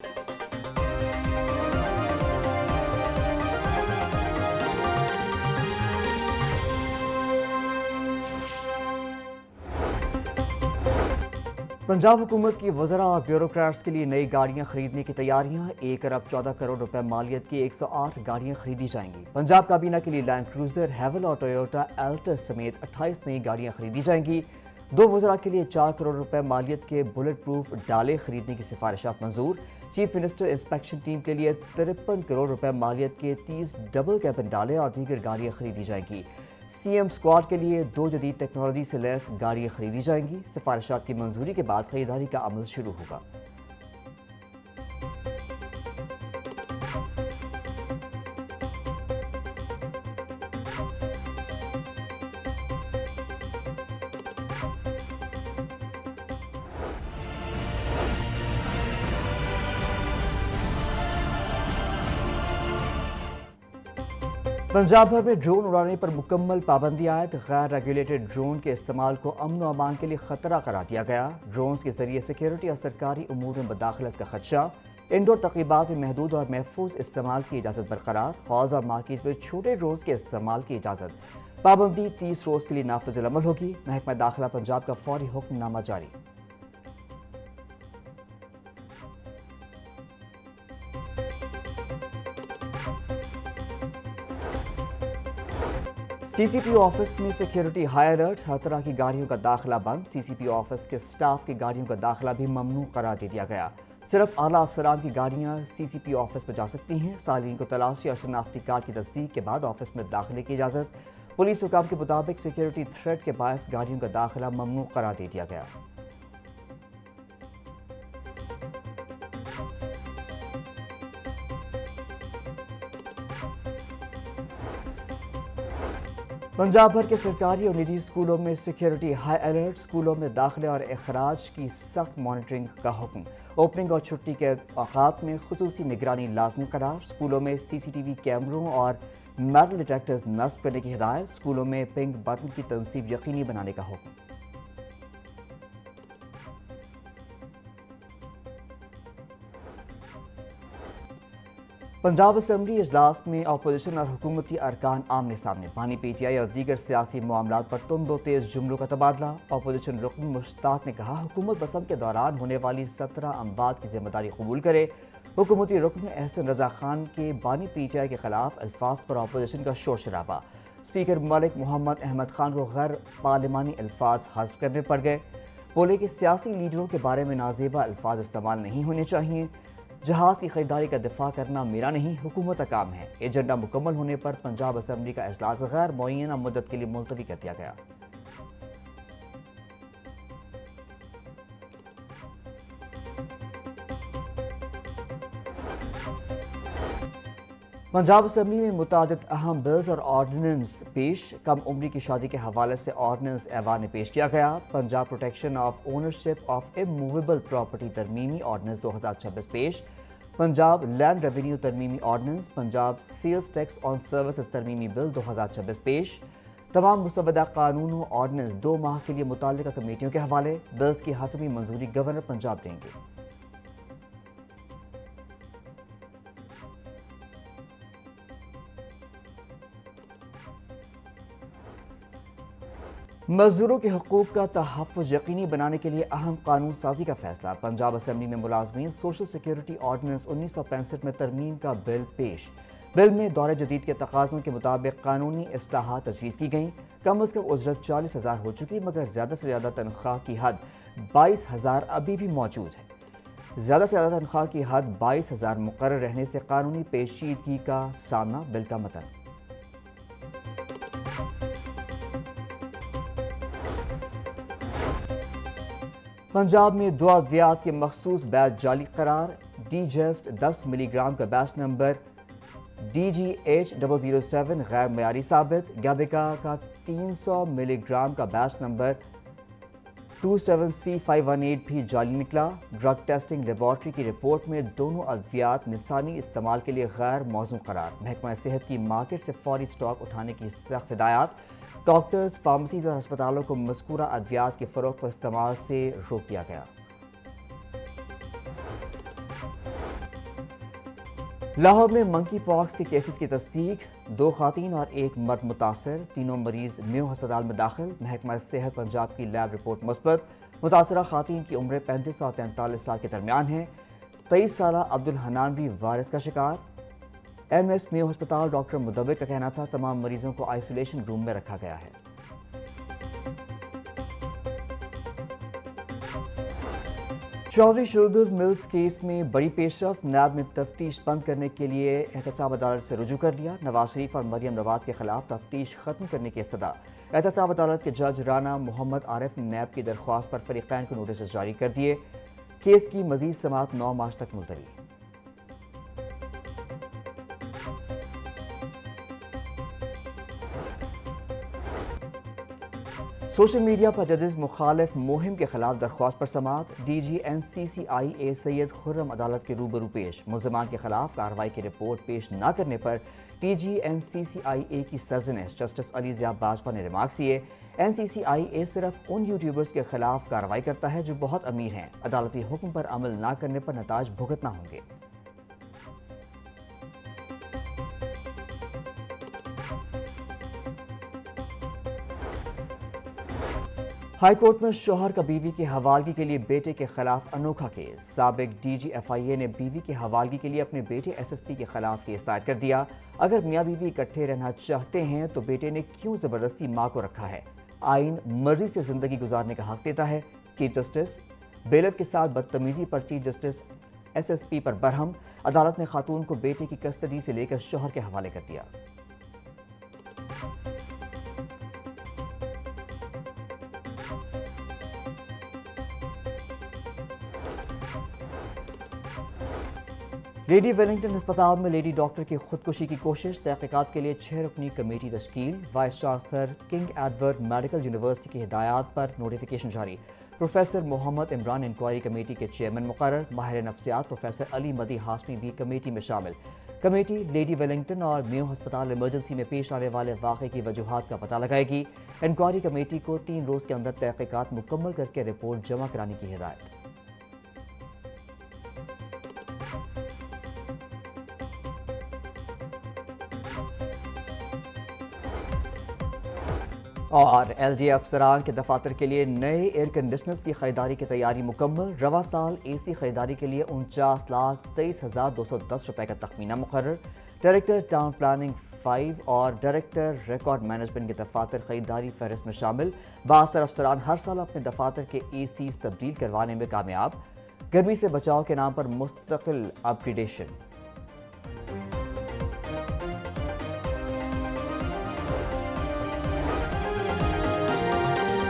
पंजाब हुकूमत की वज़रा और ब्यूरोक्रेट्स के लिए नई गाड़ियां खरीदने की तैयारियां। 1 अरब 14 करोड़ रुपए मालियत की 108 गाड़ियां खरीदी जाएंगी। पंजाब काबीना के लिए लैंड क्रूजर, हेवल और टोयोटा एल्टस समेत 28 नई गाड़ियां खरीदी जाएंगी। 2 वज़रा के लिए 4 करोड़ रुपए मालियत के बुलेट प्रूफ डाले खरीदने की सिफारिशात मंजूर। चीफ मिनिस्टर इंस्पेक्शन टीम के लिए 53 करोड़ रुपए मालियत के 30 डबल कैबिन डाले और दीगर गाड़ियां खरीदी जाएंगी। सीएम स्क्वाड के लिए 2 जदीद टेक्नोलॉजी से लैस गाड़ियां खरीदी जाएंगी। सिफारिशात की मंजूरी के बाद खरीदारी का अमल शुरू होगा। पंजाब भर में ड्रोन उड़ाने पर मुकम्मल पाबंदी आयद। गैर रेगुलेटेड ड्रोन के इस्तेमाल को अमन और अमान के लिए खतरा करार दिया गया। ड्रोन्स के जरिए सिक्योरिटी और सरकारी उमूर में मुदाखलत का खदशा। इंडोर तक़रीबात में महदूद और महफूज इस्तेमाल की इजाज़त बरकरार। हौज़ और मार्केट में छोटे ड्रोन्स के इस्तेमाल की इजाज़त। पाबंदी 30 रोज़ के लिए नाफिज़ अमल होगी। महकमा दाखिला पंजाब का फौरी हुक्मनामा जारी। सीसीपीओ ऑफिस में सिक्योरिटी हाई अलर्ट। हर तरह की गाड़ियों का दाखिला बंद। सीसीपीओ ऑफिस के स्टाफ की गाड़ियों का दाखिला भी ममनू करार दे दिया गया। सिर्फ आला अफसरान की गाड़ियां सीसीपीओ ऑफिस में जा सकती हैं। सालीन को तलाशी और शनाख्ती कार्ड की तस्दीक के बाद ऑफिस में दाखिले की इजाज़त। पुलिस हुकाम के मुताबिक सिक्योरिटी थ्रेट के बायस गाड़ियों का दाखिला ममनू करार दे दिया गया। पंजाब भर के सरकारी और निजी स्कूलों में सिक्योरिटी हाई अलर्ट। स्कूलों में दाखिले और अखराज की सख्त मॉनिटरिंग का हुक्म। ओपनिंग और छुट्टी के औकात में खुसूसी निगरानी लाजमी करार। स्कूलों में सीसीटीवी कैमरों और मेटल डिटेक्टर्स नस्ब करने की हिदायत। स्कूलों में पिंक बटन की तनसीब यकीनी बनाने का हुक्म। पंजाब असम्बली इजलास में अपोजिशन और हुकूमती अरकान आमने सामने। बानी पीटीआई और दीगर सियासी मामलात पर तुंद व तेज जुमलों का तबादला। अपोजिशन रुकन मुश्ताक ने कहा, हुकूमत पसंद के दौरान होने वाली 17 अमवात की जिम्मेदारी कबूल करे। हुकूमती रुकन एहसन रजा खान के बानी पीटीआई के खिलाफ अल्फाज पर अपोजिशन का शोर शराबा। स्पीकर मलिक मोहम्मद अहमद खान को गैर पार्लिमानी अल्फाज हज़फ करने पड़ गए। बोले कि सियासी लीडरों के बारे में नाजेबा अल्फाज इस्तेमाल नहीं होने चाहिए। जहाज की खरीदारी का दिफा करना मेरा नहीं, हुकूमत का काम है। एजेंडा मुकम्मल होने पर पंजाब असम्बली का इजलास गैर मुअय्यना मुद्दत के लिए मुलतवी कर दिया गया। पंजाब असम्बली में मुतादिद अहम बिल्स और ऑर्डिनेंस पेश। कम उम्री की शादी के हवाले से ऑर्डिनेंस ऐवान में पेश किया गया। Punjab protection of ownership of immovable property तरमीमी ऑर्डिनेंस 2026 पेश। पंजाब लैंड रेवेन्यू तरमीमी ordinance. Punjab sales tax on services तरमीमी बिल 2026 पेश। तमाम मुसवदा कानूनों ऑर्डिनेंस 2 माह के लिए मुताल्लिका कमेटियों के हवाले। बिल्स की हतमी मंजूरी गवर्नर पंजाब देंगे। मजदूरों के हुकूक का तहफ़्फ़ुज़ यकीनी बनाने के लिए अहम कानून साजी का फैसला। पंजाब असम्बली में मुलाजमीन सोशल सिक्योरिटी ऑर्डिनेंस 1965 में तरमीम का बिल पेश। बिल में दौर जदीद के तकाज़ों के मुताबिक कानूनी इस्लाहात तजवीज़ की गई। कम अज़ कम उजरत 40,000 हो चुकी, मगर ज़्यादा से ज़्यादा तनख्वाह की हद 22,000 अभी भी मौजूद है। ज़्यादा से ज़्यादा तनख्वाह की हद 22,000 मुकर्रर रहने से कानूनी पेचीदगी का सामना। बिल का मतन। पंजाब में 2 अद्वियात के मखसूस बैच जाली करार। डीजेस्ट 10 मिलीग्राम का बैच नंबर DGH007 गैर मयारी साबित। गैबिका का 300 मिलीग्राम का बैच नंबर 27C518 भी जाली निकला। ड्रग टेस्टिंग लेबॉर्ट्री की रिपोर्ट में दोनों अद्वियात इंसानी इस्तेमाल के लिए गैर मौजू करार। महकमा सेहत की मार्केट से फौरी स्टॉक उठाने की सख्त हिदायत। डॉक्टर्स, फार्मेसीज और अस्पतालों को मज़कूरा अद्वियात के फ़रोख्त व इस्तेमाल से रोक दिया गया। لاہور میں منکی پاکس کے کیسز کی تصدیق، 2 خواتین اور 1 مرد متاثر، تینوں مریض میو ہسپتال میں داخل، محکمہ صحت پنجاب کی لیب رپورٹ مثبت، متاثرہ خواتین کی عمریں 35 اور 43 سال کے درمیان ہیں، 23 سالہ عبدالحنان بھی وائرس کا شکار۔ ایم ایس میو ہسپتال ڈاکٹر مدبر کا کہنا تھا تمام مریضوں کو آئسولیشن روم میں رکھا گیا ہے۔ چودھری شوگر ملز کیس میں بڑی پیش رفت، نیب نے تفتیش بند کرنے کے لیے احتساب عدالت سے رجوع کر لیا، نواز شریف اور مریم نواز کے خلاف تفتیش ختم کرنے کی استدعا۔ احتساب عدالت کے جج رانا محمد عارف نے نیب کی درخواست پر فریقین کو نوٹسز جاری کر دیے، کیس کی مزید سماعت 9 مارچ تک ملتوی۔ سوشل میڈیا پر ججز مخالف مہم کے خلاف درخواست پر سماعت، ڈی جی این سی سی آئی اے سید خرم عدالت کے روبرو پیش، ملزمان کے خلاف کارروائی کی رپورٹ پیش نہ کرنے پر ڈی جی این سی سی آئی اے کی سرزنش جسٹس علی ضیاء باجوہ نے ریمارکس دیے۔ این سی سی آئی اے صرف ان یوٹیوبرز کے خلاف کارروائی کرتا ہے جو بہت امیر ہیں، عدالتی حکم پر عمل نہ کرنے پر نتائج بھگتنا ہوں گے۔ ہائی کورٹ میں شوہر کا بیوی کی حوالگی کے لیے بیٹے کے خلاف انوکھا کیس، سابق ڈی جی ایف آئی اے نے بیوی کی حوالگی کے لیے اپنے بیٹے ایس ایس پی کے خلاف کیس دائر کر دیا۔ اگر میاں بیوی اکٹھے رہنا چاہتے ہیں تو بیٹے نے کیوں زبردستی ماں کو رکھا ہے؟ آئین مرضی سے زندگی گزارنے کا حق دیتا ہے۔ چیف جسٹس بیلر کے ساتھ بدتمیزی پر چیف جسٹس ایس ایس پی پر برہم، عدالت نے خاتون کو بیٹے کی کسٹڈی سے لے کر شوہر کے حوالے کر دیا۔ لیڈی ویلنگٹن ہسپتال میں لیڈی ڈاکٹر کی خودکشی کی کوشش، تحقیقات کے لیے 6 رکنی کمیٹی تشکیل، vice chancellor king Edward medical university کی ہدایات پر نوٹیفیکیشن جاری، پروفیسر محمد عمران انکوائری کمیٹی کے چیئرمین مقرر، ماہر نفسیات پروفیسر علی مدی ہاشمی بھی کمیٹی میں شامل۔ کمیٹی لیڈی ویلنگٹن اور میو ہسپتال ایمرجنسی میں پیش آنے والے واقعے کی وجوہات کا پتہ لگائے گی۔ انکوائری کمیٹی کو 3 روز کے اندر تحقیقات مکمل کر کے رپورٹ جمع کرانے کی ہدایت۔ اور ایل ڈی افسران کے دفاتر کے لیے نئے ایئر کنڈیشنرز کی خریداری کی تیاری مکمل، رواں سال اے سی خریداری کے لیے 49,23,210 روپے کا تخمینہ مقرر۔ ڈائریکٹر ٹاؤن پلاننگ 5 اور ڈائریکٹر ریکارڈ مینجمنٹ کے دفاتر خریداری فہرست میں شامل۔ 62 افسران ہر سال اپنے دفاتر کے اے سیز تبدیل کروانے میں کامیاب، گرمی سے بچاؤ کے نام پر مستقل اپ گریڈیشن۔